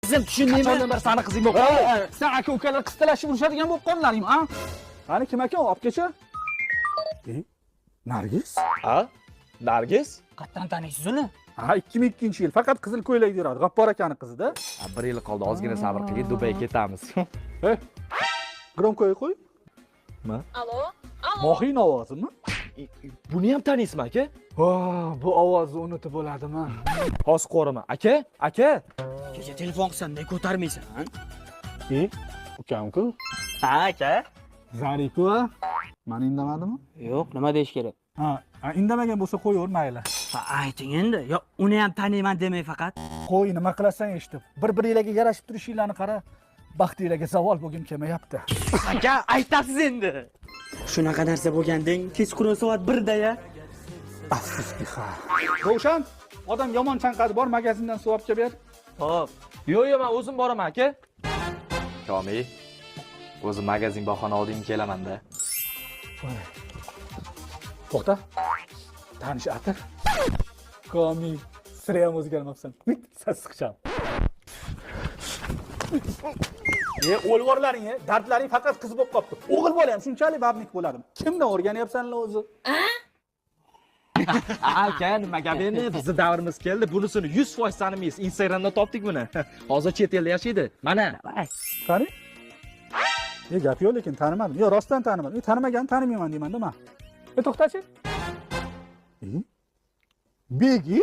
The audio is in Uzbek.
qizim tushundingmi? Qachondan beri sani qizing bo'lib qoldi? Sen aka ukalar qistalashib urishadigan bo'lib qoldilaringmi, a? Qani kim ekan, olib kelchi. Nargiz? Ha? Nargiz? Qattan taniysiz uni? Ha, 2002-yil. Faqat qizil ko'ylakda yuradi. G'appor akani qizi-da. 1 yil qoldi, ozgina sabr qiling, Dubayga ketamiz. Gромko'ya qo'y. Nima? Alo? Mohin ovozimi? Buni ham taniysizmi, aka? Bu ovozni unutib bo'ladimi? Hozir qo'raman. Aka? Aka? Kecha telefon qilsam-da ko'tarmaysan. Ukam-ku. Ha, aka. Zariku, meni indamadimi? Yo'q, nima deyish kerak? Ha, indamagan bo'lsa qo'yaver, mayli. Ha, ayting endi. Yo, uni ham taniyman demay faqat. Qo'y, nima qilasan eshitib. Bir-biringizga yarashib turishinglarni qara. Baxtingizga savol bo'lgim kelmayapti. Aka, aytasiz endi. Shunaqa narsa bo'lganding, kechqurun soat 1 da ya. Afsuski, ha. Ravshan, odam yomon chanqadi, bor magazindan suv olib kelib ber. Xo'p. Yo'q, men o'zim boraman, aka. Komi. O'zim magazin bahona oldim kelaman-da. To'xta. Tanish atir. Komi, sira ham o'zgarmabsan. Sassiqcham. O'lvorlaring, dardlaring faqat qiz bo'lib qolibdi. O'g'il bola ham shunchalik babnik bo'ladimi? Kimdan o'rganyapsan o'zi? Aka, nima gap endi? Bizni davrimiz keldi. Bunisini 100% tanimaysiz. Instagramda topdik buni. Hozir chet elda yashaydi. Mana. Qani? Gap yo'q, lekin tanimadim. Yo, rostdan tanimadim. Tanimagan tanimayman deyman-da men. To'xtachi. Begi?